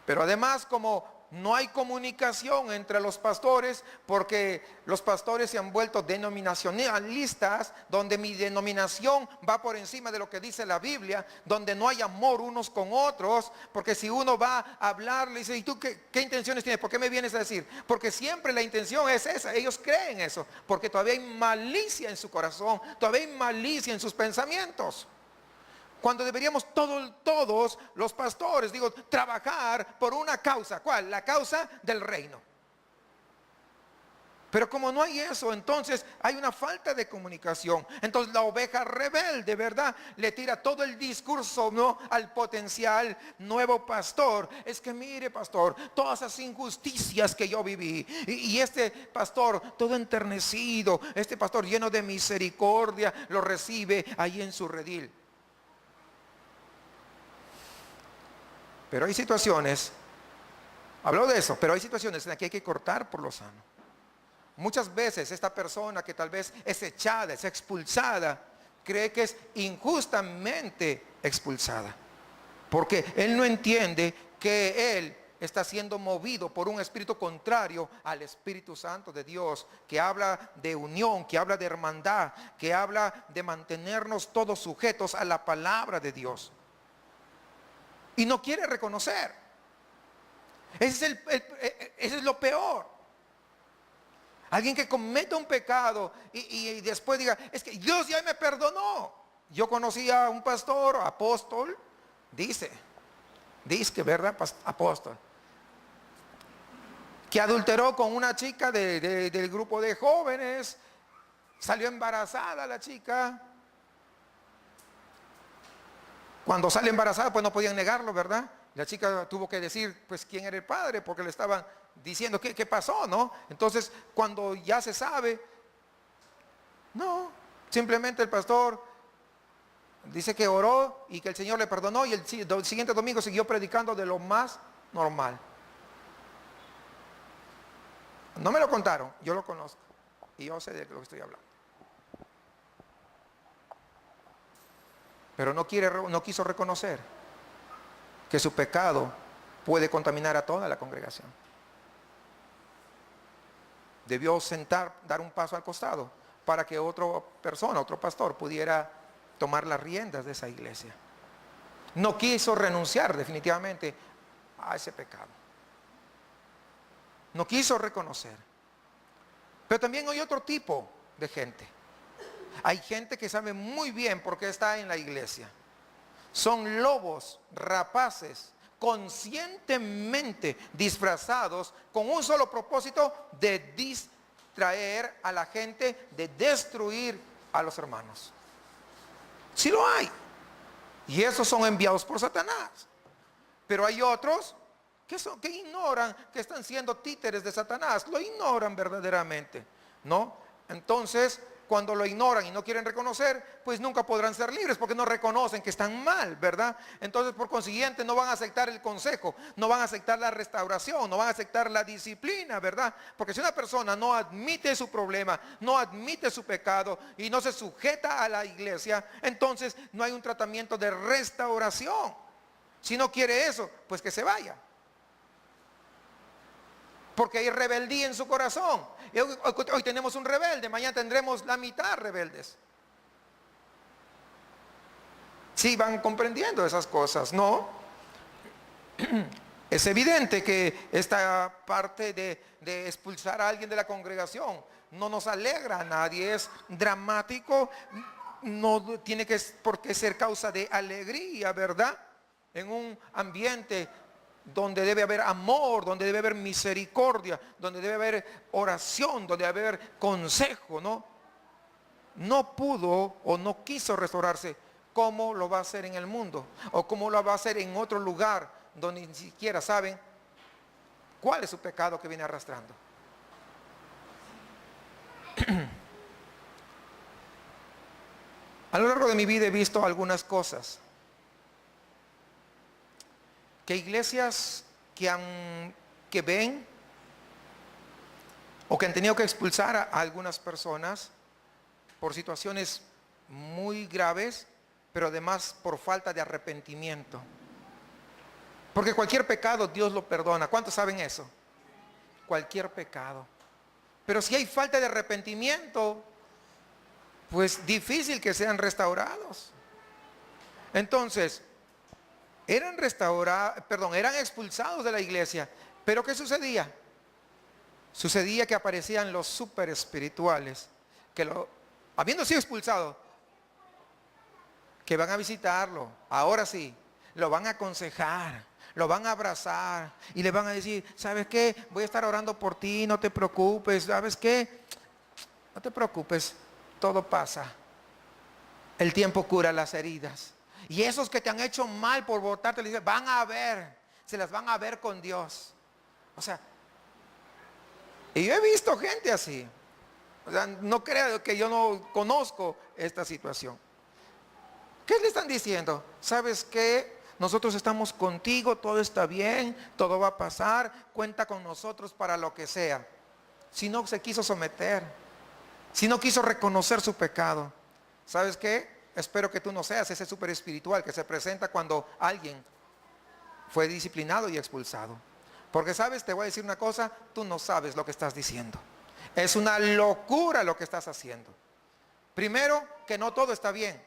Pero además, como no hay comunicación entre los pastores, porque los pastores se han vuelto denominacionalistas, donde mi denominación va por encima de lo que dice la Biblia, donde no hay amor unos con otros, porque si uno va a hablar, le dice, ¿y tú qué intenciones tienes? ¿Por qué me vienes a decir? Porque siempre la intención es esa, ellos creen eso, porque todavía hay malicia en su corazón, todavía hay malicia en sus pensamientos. Cuando deberíamos todos los pastores, trabajar por una causa. ¿Cuál? La causa del reino. Pero como no hay eso, entonces hay una falta de comunicación. Entonces la oveja rebelde, ¿verdad? Le tira todo el discurso, ¿no?, al potencial nuevo pastor. Es que mire, pastor, todas esas injusticias que yo viví. Y este pastor todo enternecido, este pastor lleno de misericordia, lo recibe ahí en su redil. Pero hay situaciones, hablo de eso, pero hay situaciones en las que hay que cortar por lo sano. Muchas veces esta persona que tal vez es echada, es expulsada, cree que es injustamente expulsada. Porque él no entiende que él está siendo movido por un espíritu contrario al Espíritu Santo de Dios, que habla de unión, que habla de hermandad, que habla de mantenernos todos sujetos a la palabra de Dios. Y no quiere reconocer. Ese es lo peor. Alguien que cometa un pecado y después diga, es que Dios ya me perdonó. Yo conocí a un pastor, apóstol, dice que, ¿verdad? Apóstol, que adulteró con una chica del grupo de jóvenes, salió embarazada la chica. Cuando sale embarazada, pues no podían negarlo, ¿verdad? La chica tuvo que decir, pues, quién era el padre, porque le estaban diciendo, ¿qué pasó, no? Entonces, cuando ya se sabe, no, simplemente el pastor dice que oró y que el Señor le perdonó y el siguiente domingo siguió predicando de lo más normal. No me lo contaron, yo lo conozco y yo sé de lo que estoy hablando. Pero no quiso reconocer que su pecado puede contaminar a toda la congregación. Debió dar un paso al costado para que otra persona, otro pastor, pudiera tomar las riendas de esa iglesia. No quiso renunciar definitivamente a ese pecado. No quiso reconocer. Pero también hay otro tipo de gente. Hay gente que sabe muy bien por qué está en la iglesia. Son lobos rapaces, conscientemente disfrazados con un solo propósito de distraer a la gente, de destruir a los hermanos. Sí lo hay. Y esos son enviados por Satanás. Pero hay otros que ignoran que están siendo títeres de Satanás. Lo ignoran verdaderamente, ¿no? Entonces, cuando lo ignoran y no quieren reconocer, pues nunca podrán ser libres porque no reconocen que están mal, ¿verdad? Entonces, por consiguiente, no van a aceptar el consejo, no van a aceptar la restauración, no van a aceptar la disciplina, ¿verdad? Porque si una persona no admite su problema, no admite su pecado y no se sujeta a la iglesia, entonces no hay un tratamiento de restauración. Si no quiere eso, pues que se vaya. Porque hay rebeldía en su corazón. Hoy tenemos un rebelde, mañana tendremos la mitad rebeldes. Sí, van comprendiendo esas cosas, ¿no? Es evidente que esta parte de expulsar a alguien de la congregación no nos alegra a nadie, es dramático. no tiene por qué ser causa de alegría, ¿verdad? En un ambiente donde debe haber amor, donde debe haber misericordia, donde debe haber oración, donde debe haber consejo, ¿no? No pudo o no quiso restaurarse. ¿Cómo lo va a hacer en el mundo? ¿O cómo lo va a hacer en otro lugar donde ni siquiera saben cuál es su pecado que viene arrastrando? A lo largo de mi vida he visto algunas cosas. Que iglesias que ven o que han tenido que expulsar a algunas personas por situaciones muy graves, pero además por falta de arrepentimiento. Porque cualquier pecado Dios lo perdona. ¿Cuántos saben eso? Cualquier pecado. Pero si hay falta de arrepentimiento, pues difícil que sean restaurados. Entonces, eran expulsados de la iglesia. Pero ¿qué sucedía? Sucedía que aparecían los super espirituales, que habiendo sido expulsados, que van a visitarlo, ahora sí, lo van a aconsejar, lo van a abrazar y le van a decir, ¿sabes qué? Voy a estar orando por ti, no te preocupes, ¿sabes qué? No te preocupes, todo pasa. El tiempo cura las heridas. Y esos que te han hecho mal por votarte, le dicen, van a ver, se las van a ver con Dios. O sea, y yo he visto gente así. O sea, no creo que yo no conozco esta situación. ¿Qué le están diciendo? ¿Sabes qué? Nosotros estamos contigo, todo está bien, todo va a pasar, cuenta con nosotros para lo que sea. Si no se quiso someter, si no quiso reconocer su pecado, ¿sabes qué? Espero que tú no seas ese super espiritual que se presenta cuando alguien fue disciplinado y expulsado. Porque sabes, te voy a decir una cosa, tú no sabes lo que estás diciendo. Es una locura lo que estás haciendo. Primero, que no todo está bien.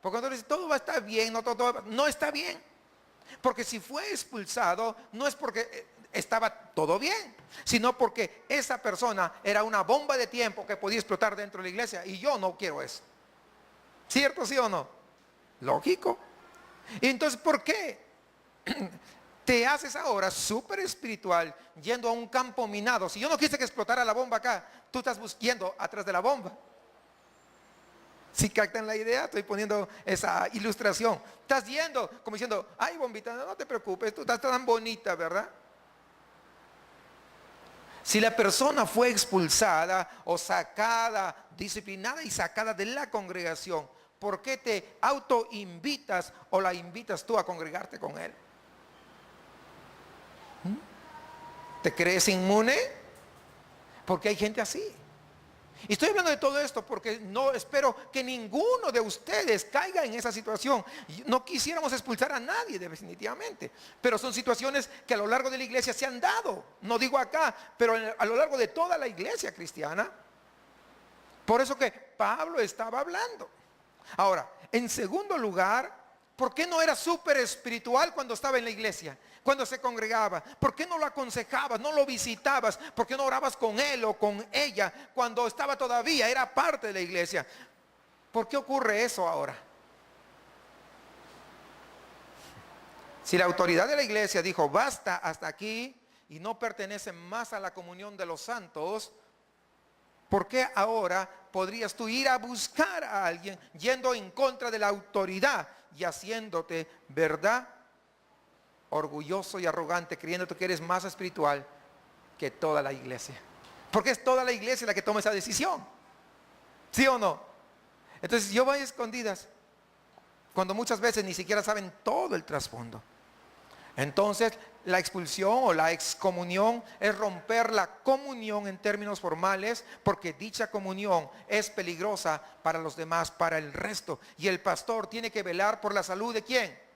Porque cuando dices, todo va a estar bien, no está bien. Porque si fue expulsado, no es porque estaba todo bien, sino porque esa persona era una bomba de tiempo que podía explotar dentro de la iglesia. Y yo no quiero eso. ¿Cierto, sí o no? Lógico. Y entonces, ¿por qué te haces ahora súper espiritual yendo a un campo minado? Si yo no quise que explotara la bomba acá, tú estás yendo atrás de la bomba. Si captan la idea, estoy poniendo esa ilustración. Estás yendo como diciendo, ay bombita, no te preocupes, tú estás tan bonita, ¿verdad? Si la persona fue expulsada o sacada, disciplinada y sacada de la congregación, ¿por qué te autoinvitas o la invitas tú a congregarte con él? ¿Te crees inmune? Porque hay gente así. Y estoy hablando de todo esto porque no espero que ninguno de ustedes caiga en esa situación. No quisiéramos expulsar a nadie definitivamente, pero son situaciones que a lo largo de la iglesia se han dado. No digo acá, pero a lo largo de toda la iglesia cristiana. Por eso que Pablo estaba hablando. Ahora, en segundo lugar, ¿por qué no era súper espiritual cuando estaba en la iglesia? Cuando se congregaba, ¿por qué no lo aconsejabas, no lo visitabas? ¿Por qué no orabas con él o con ella cuando estaba todavía, era parte de la iglesia? ¿Por qué ocurre eso ahora? Si la autoridad de la iglesia dijo, basta hasta aquí y no pertenece más a la comunión de los santos, ¿por qué ahora podrías tú ir a buscar a alguien yendo en contra de la autoridad y haciéndote, verdad, orgulloso y arrogante, creyéndote que eres más espiritual que toda la iglesia? Porque es toda la iglesia la que toma esa decisión. ¿Sí o no? Entonces yo voy a escondidas cuando muchas veces ni siquiera saben todo el trasfondo. Entonces la expulsión o la excomunión es romper la comunión en términos formales, porque dicha comunión es peligrosa para los demás, para el resto. Y el pastor tiene que velar por la salud ¿de quién?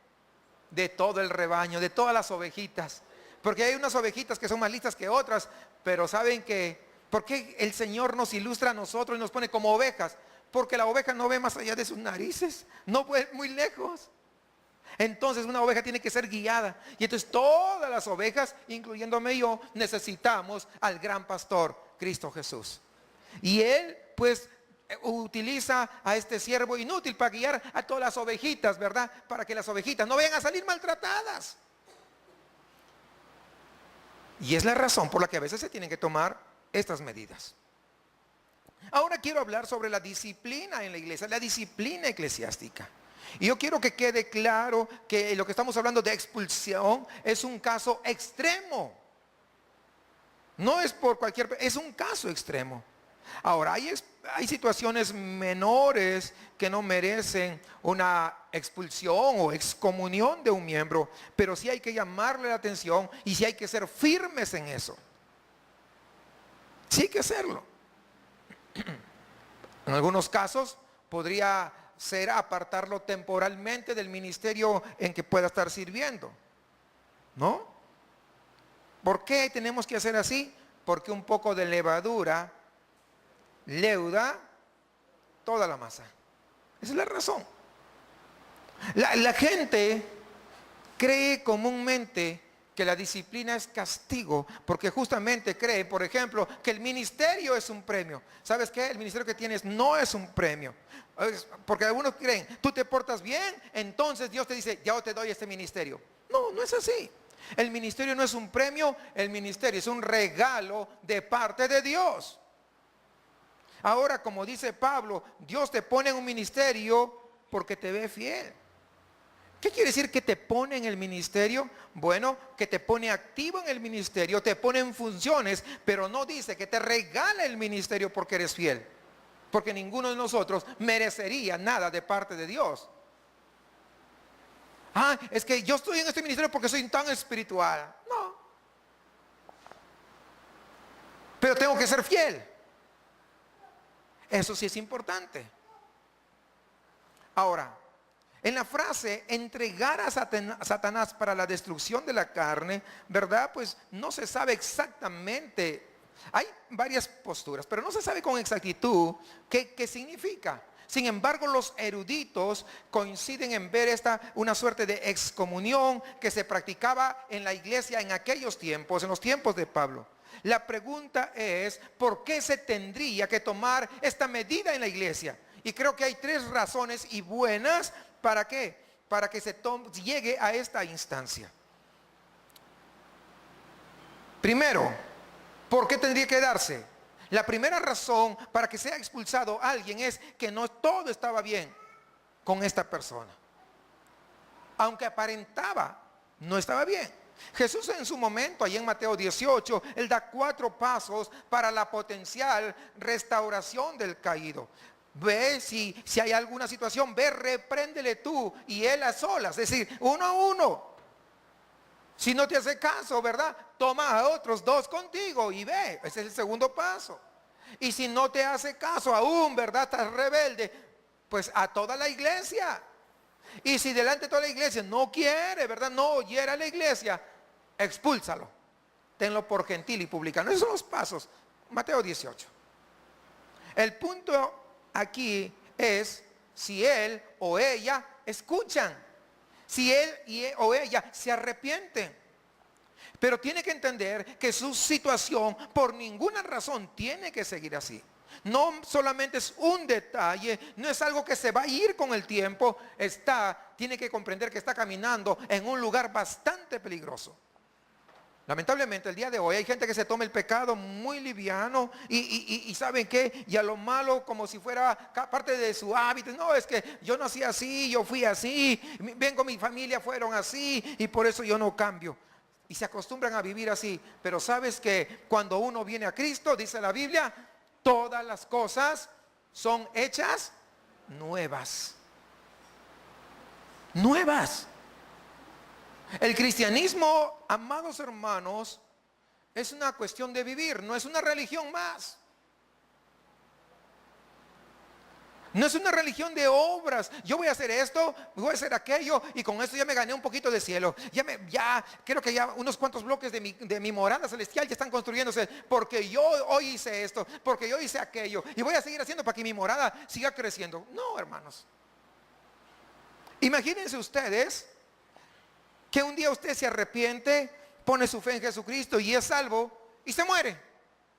De todo el rebaño, de todas las ovejitas. Porque hay unas ovejitas que son más listas que otras, pero saben que, ¿por qué el Señor nos ilustra a nosotros y nos pone como ovejas? Porque la oveja no ve más allá de sus narices, no puede muy lejos. Entonces una oveja tiene que ser guiada. Y entonces todas las ovejas, incluyéndome yo, necesitamos al gran pastor, Cristo Jesús. Y Él pues utiliza a este siervo inútil para guiar a todas las ovejitas, ¿verdad? Para que las ovejitas no vayan a salir maltratadas. Y es la razón por la que a veces se tienen que tomar estas medidas. Ahora quiero hablar sobre la disciplina en la iglesia, la disciplina eclesiástica. Y yo quiero que quede claro que lo que estamos hablando de expulsión es un caso extremo. No es por cualquier, es un caso extremo. Ahora, hay situaciones menores que no merecen una expulsión o excomunión de un miembro, pero sí hay que llamarle la atención y sí hay que ser firmes en eso. Sí hay que hacerlo. En algunos casos podría ser apartarlo temporalmente del ministerio en que pueda estar sirviendo, ¿no? ¿Por qué tenemos que hacer así? Porque un poco de levadura leuda toda la masa. Esa es la razón. La gente cree comúnmente que la disciplina es castigo, porque justamente cree, por ejemplo, que el ministerio es un premio. ¿Sabes qué? El ministerio que tienes no es un premio. Porque algunos creen, tú te portas bien, entonces Dios te dice, ya te doy este ministerio. No, no es así. El ministerio no es un premio, el ministerio es un regalo de parte de Dios. Ahora, como dice Pablo, Dios te pone en un ministerio porque te ve fiel. ¿Qué quiere decir que te pone en el ministerio? Bueno, que te pone activo en el ministerio, te pone en funciones, pero no dice que te regala el ministerio porque eres fiel. Porque ninguno de nosotros merecería nada de parte de Dios. Ah, es que yo estoy en este ministerio porque soy tan espiritual. No. Pero tengo que ser fiel. Eso sí es importante. Ahora, en la frase entregar a Satanás para la destrucción de la carne, ¿verdad? Pues no se sabe exactamente. Hay varias posturas, pero no se sabe con exactitud qué significa. Sin embargo, los eruditos coinciden en ver una suerte de excomunión que se practicaba en la iglesia en aquellos tiempos, en los tiempos de Pablo. La pregunta es, ¿por qué se tendría que tomar esta medida en la iglesia? Y creo que hay tres razones y buenas. ¿Para qué? Para que se llegue a esta instancia. Primero, ¿por qué tendría que darse? La primera razón para que sea expulsado alguien es que no todo estaba bien con esta persona. Aunque aparentaba, no estaba bien. Jesús en su momento, allí en Mateo 18, Él da 4 pasos para la potencial restauración del caído. Ve si hay alguna situación, ve, repréndele tú y él a solas, es decir, uno a uno. Si no te hace caso, ¿verdad? Toma a otros 2 contigo y ve, ese es el segundo paso. Y si no te hace caso aún, ¿verdad? Estás rebelde, pues a toda la iglesia. Y si delante de toda la iglesia no quiere, ¿verdad? No oyera a la iglesia, expúlsalo. Tenlo por gentil y publicano. Esos son los pasos. Mateo 18. El punto aquí es si él o ella escuchan, si él o ella se arrepienten. Pero tiene que entender que su situación por ninguna razón tiene que seguir así. No solamente es un detalle, no es algo que se va a ir con el tiempo, tiene que comprender que está caminando en un lugar bastante peligroso. Lamentablemente el día de hoy hay gente que se toma el pecado muy liviano y ¿saben qué? Y a lo malo como si fuera parte de su hábito. No, es que yo nací así, yo fui así, mi familia fueron así y por eso yo no cambio. Y se acostumbran a vivir así. Pero sabes que cuando uno viene a Cristo, dice la Biblia, todas las cosas son hechas nuevas. Nuevas. El cristianismo, amados hermanos, es una cuestión de vivir, no es una religión más. No es una religión de obras. Yo voy a hacer esto, voy a hacer aquello y con esto ya me gané un poquito de cielo. Ya creo que ya unos cuantos bloques de mi morada celestial ya están construyéndose porque yo hoy hice esto, porque yo hice aquello y voy a seguir haciendo para que mi morada siga creciendo. No, hermanos. Imagínense ustedes que un día usted se arrepiente, pone su fe en Jesucristo y es salvo y se muere.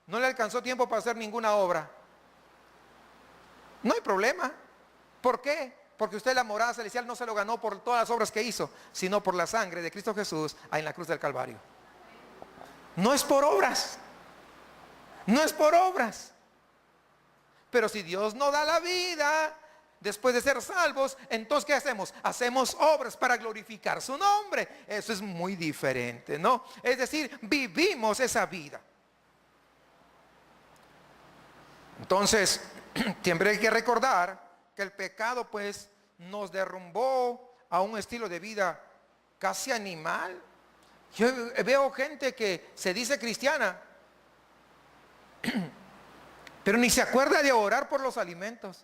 No le alcanzó tiempo para hacer ninguna obra. No hay problema. ¿Por qué? Porque usted la morada celestial no se lo ganó por todas las obras que hizo, sino por la sangre de Cristo Jesús ahí en la cruz del Calvario. No es por obras. No es por obras. Pero si Dios no da la vida después de ser salvos, entonces ¿qué hacemos? Hacemos obras para glorificar su nombre. Eso es muy diferente, ¿no? Es decir, vivimos esa vida. Entonces, siempre hay que recordar que el pecado pues nos derrumbó a un estilo de vida casi animal. Yo veo gente que se dice cristiana, pero ni se acuerda de orar por los alimentos.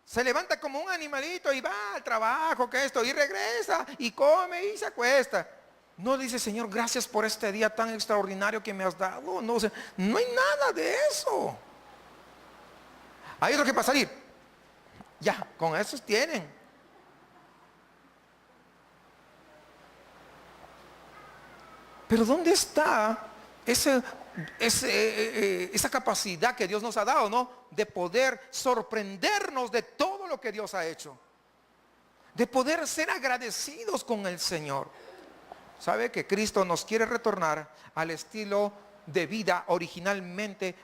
Se levanta como un animalito y va al trabajo, que esto, y regresa, y come, y se acuesta. No dice, Señor, gracias por este día tan extraordinario que me has dado. No, no hay nada de eso. Hay otro que para salir. Ya, con esos tienen. Pero ¿dónde está esa capacidad que Dios nos ha dado, ¿no? De poder sorprendernos de todo lo que Dios ha hecho. De poder ser agradecidos con el Señor. ¿Sabe que Cristo nos quiere retornar al estilo de vida originalmente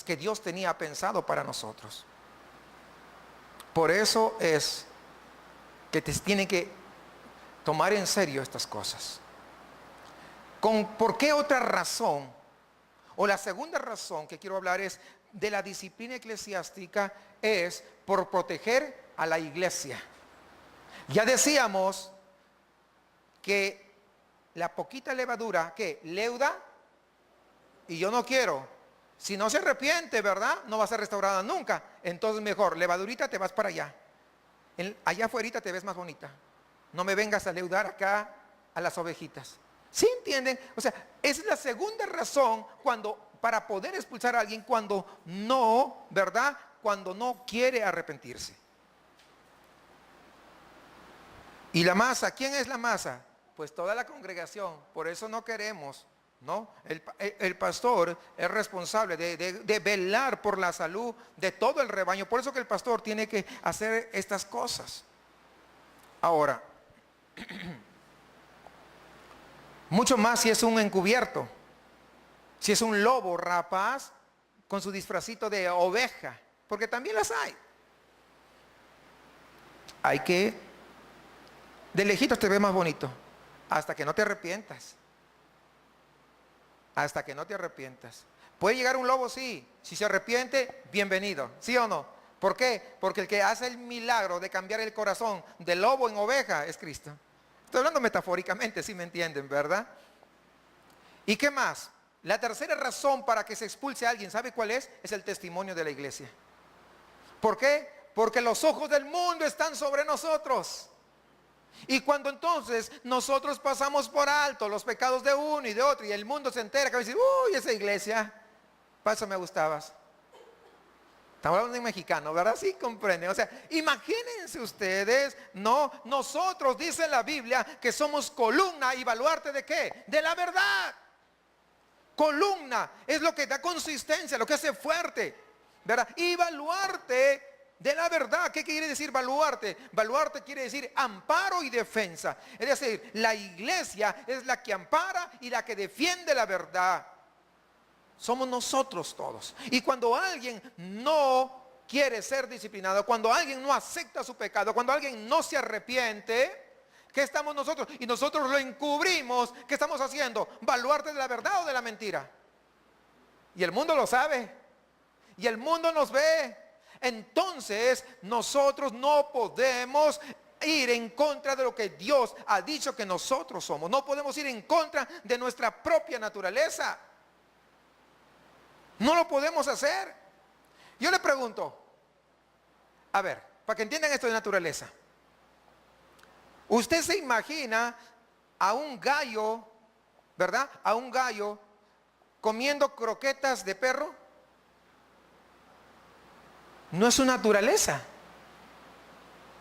que Dios tenía pensado para nosotros? Por eso es que te tienen que tomar en serio estas cosas. ¿Por qué otra razón? O la segunda razón que quiero hablar es de la disciplina eclesiástica, es por proteger a la iglesia. Ya decíamos que la poquita levadura, que leuda, y yo no quiero. Si no se arrepiente, ¿verdad? No va a ser restaurada nunca. Entonces mejor, levadurita, te vas para allá. Allá afuera te ves más bonita. No me vengas a leudar acá a las ovejitas. ¿Sí entienden? O sea, esa es la segunda razón para poder expulsar a alguien cuando no, ¿verdad? Cuando no quiere arrepentirse. ¿Y la masa? ¿Quién es la masa? Pues toda la congregación. Por eso no queremos, ¿no? El pastor es responsable de velar por la salud de todo el rebaño. Por eso que el pastor tiene que hacer estas cosas. Ahora, mucho más si es un encubierto, si es un lobo rapaz con su disfrazito de oveja, porque también las hay. Hay que, de lejitos te ve más bonito, hasta que no te arrepientas. Hasta que no te arrepientas. Puede llegar un lobo, sí. Si se arrepiente, bienvenido. ¿Sí o no? ¿Por qué? Porque el que hace el milagro de cambiar el corazón del lobo en oveja es Cristo. Estoy hablando metafóricamente, si me entienden, ¿verdad? ¿Y qué más? La tercera razón para que se expulse a alguien, ¿sabe cuál es? Es el testimonio de la iglesia. ¿Por qué? Porque los ojos del mundo están sobre nosotros. Y cuando entonces nosotros pasamos por alto los pecados de uno y de otro, y el mundo se entera, que va a decir, uy, esa iglesia, para eso me gustabas. Estamos hablando en mexicano, ¿verdad? Sí, comprenden. O sea, imagínense ustedes, no, nosotros, dice la Biblia, que somos columna y baluarte ¿de qué? De la verdad. Columna es lo que da consistencia, lo que hace fuerte, ¿verdad? Y baluarte de la verdad. ¿Qué quiere decir baluarte? Baluarte quiere decir amparo y defensa. Es decir, la iglesia es la que ampara y la que defiende la verdad. Somos nosotros todos. Y cuando alguien no quiere ser disciplinado, cuando alguien no acepta su pecado, cuando alguien no se arrepiente, ¿qué estamos nosotros? Y nosotros lo encubrimos. ¿Qué estamos haciendo? ¿Baluarte de la verdad o de la mentira? Y el mundo lo sabe. Y el mundo nos ve. Entonces nosotros no podemos ir en contra de lo que Dios ha dicho que nosotros somos. No podemos ir en contra de nuestra propia naturaleza. No lo podemos hacer. Yo le pregunto, a ver, para que entiendan esto de naturaleza. ¿Usted se imagina a un gallo, verdad? A un gallo comiendo croquetas de perro. No es su naturaleza.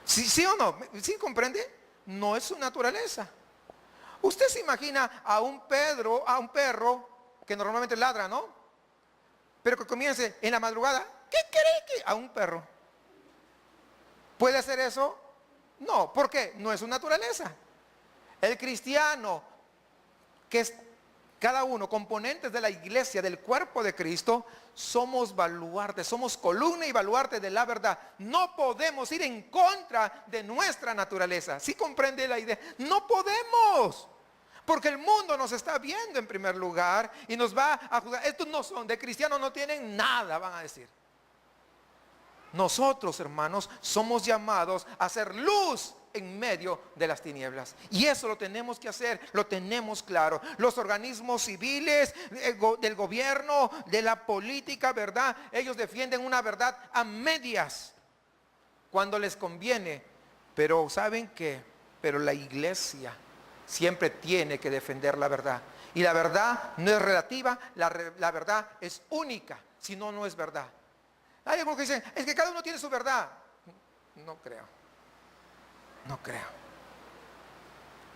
¿Sí o no? ¿Sí comprende? No es su naturaleza. Usted se imagina a un perro que normalmente ladra, ¿no? Pero que comience en la madrugada ¿qué cree que a un perro? ¿Puede hacer eso? No, ¿por qué? No es su naturaleza. El cristiano, que es cada uno componentes de la iglesia, del cuerpo de Cristo, somos baluartes, somos columna y baluarte de la verdad. No podemos ir en contra de nuestra naturaleza. ¿Sí comprende la idea? No podemos. Porque el mundo nos está viendo en primer lugar y nos va a juzgar. Estos no son, de cristianos no tienen nada, van a decir. Nosotros, hermanos, somos llamados a hacer luz en medio de las tinieblas. Y eso lo tenemos que hacer, lo tenemos claro. Los organismos civiles, del gobierno, de la política, ¿verdad? Ellos defienden una verdad a medias cuando les conviene. Pero ¿saben qué? Pero la iglesia siempre tiene que defender la verdad. Y la verdad no es relativa, la verdad es única. Si no, no es verdad. Hay algunos que dicen, es que cada uno tiene su verdad. No creo. No creo.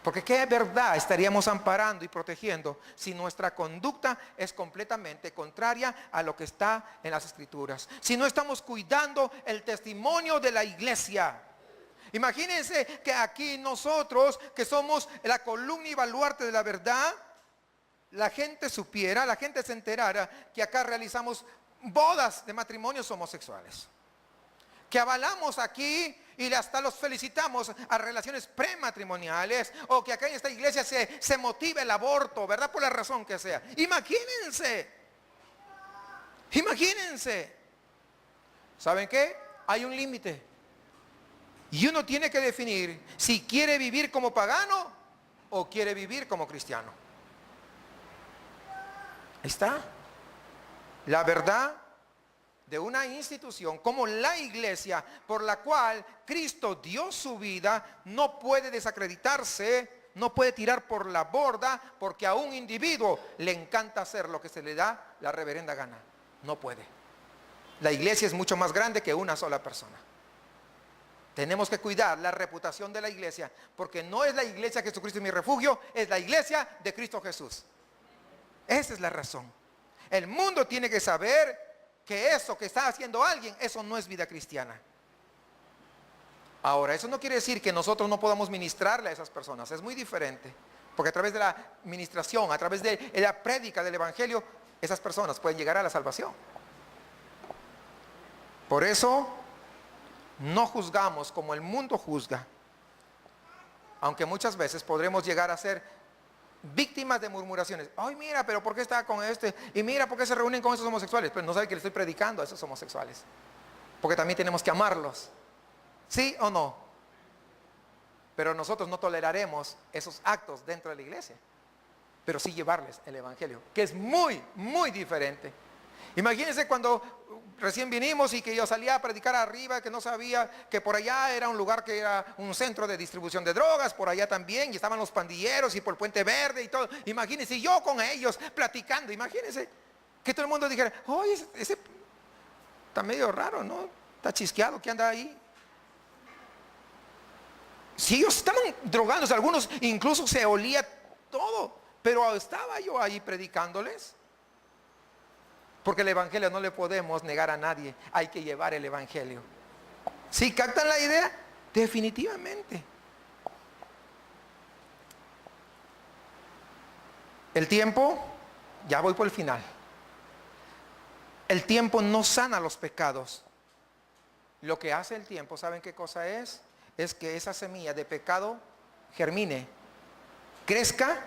Porque ¿qué verdad estaríamos amparando y protegiendo si nuestra conducta es completamente contraria a lo que está en las Escrituras? Si no estamos cuidando el testimonio de la iglesia. Imagínense que aquí nosotros, que somos la columna y baluarte de la verdad, la gente supiera, la gente se enterara que acá realizamos bodas de matrimonios homosexuales, que avalamos aquí y hasta los felicitamos a relaciones prematrimoniales, o que acá en esta iglesia se motive el aborto, ¿verdad? Por la razón que sea. Imagínense. ¿Saben qué? Hay un límite y uno tiene que definir si quiere vivir como pagano o quiere vivir como cristiano. Ahí está. La verdad de una institución como la iglesia, por la cual Cristo dio su vida, no puede desacreditarse, no puede tirar por la borda, porque a un individuo le encanta hacer lo que se le da la reverenda gana. No puede. La iglesia es mucho más grande que una sola persona. Tenemos que cuidar la reputación de la iglesia, porque no es la iglesia Jesucristo es mi refugio, es la iglesia de Cristo Jesús. Esa es la razón. El mundo tiene que saber que eso que está haciendo alguien, eso no es vida cristiana. Ahora, eso no quiere decir que nosotros no podamos ministrarle a esas personas. Es muy diferente. Porque a través de la ministración, a través de la prédica del evangelio, esas personas pueden llegar a la salvación. Por eso, no juzgamos como el mundo juzga. Aunque muchas veces podremos llegar a ser víctimas de murmuraciones. Ay, mira, pero ¿por qué está con este? Y mira, ¿por qué se reúnen con esos homosexuales? Pero no sabe que le estoy predicando a esos homosexuales. Porque también tenemos que amarlos. ¿Sí o no? Pero nosotros no toleraremos esos actos dentro de la iglesia. Pero sí llevarles el evangelio, que es muy, muy diferente. Imagínense cuando recién vinimos y que yo salía a predicar arriba, que no sabía que por allá era un lugar que era un centro de distribución de drogas, por allá también, y estaban los pandilleros y por el Puente Verde y todo. Imagínense, y yo con ellos platicando, imagínense que todo el mundo dijera, oye, ese está medio raro, ¿no? Está chisqueado, ¿qué anda ahí? Si ellos estaban drogándose, algunos incluso se olía todo, pero estaba yo ahí predicándoles. Porque el evangelio no le podemos negar a nadie, hay que llevar el evangelio. ¿Sí captan la idea? Definitivamente. El tiempo, ya voy por el final. El tiempo no sana los pecados. Lo que hace el tiempo, ¿saben qué cosa es? Es que esa semilla de pecado germine, crezca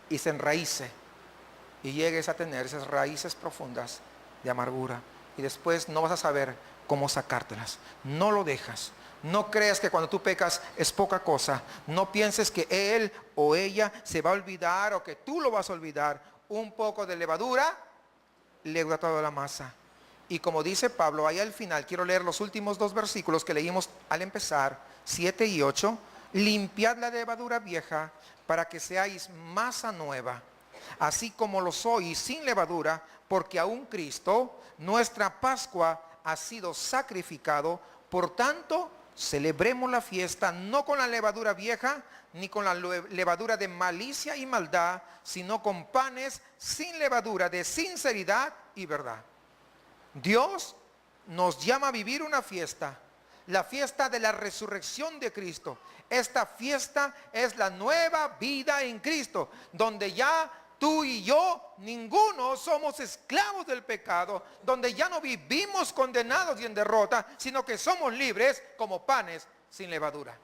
y se enraíce. Y llegues a tener esas raíces profundas de amargura. Y después no vas a saber cómo sacártelas. No lo dejas. No creas que cuando tú pecas es poca cosa. No pienses que él o ella se va a olvidar o que tú lo vas a olvidar. Un poco de levadura leuda toda la masa. Y como dice Pablo, ahí al final, quiero leer los últimos 2 versículos que leímos al empezar, 7 y 8. Limpiad la levadura vieja para que seáis masa nueva, así como lo sois sin levadura, porque aún Cristo, nuestra Pascua, ha sido sacrificado. Por tanto, celebremos la fiesta no con la levadura vieja, ni con la levadura de malicia y maldad, sino con panes sin levadura de sinceridad y verdad. Dios nos llama a vivir una fiesta, la fiesta de la resurrección de Cristo. Esta fiesta es la nueva vida en Cristo, donde ya tú y yo, ninguno somos esclavos del pecado, donde ya no vivimos condenados y en derrota, sino que somos libres como panes sin levadura.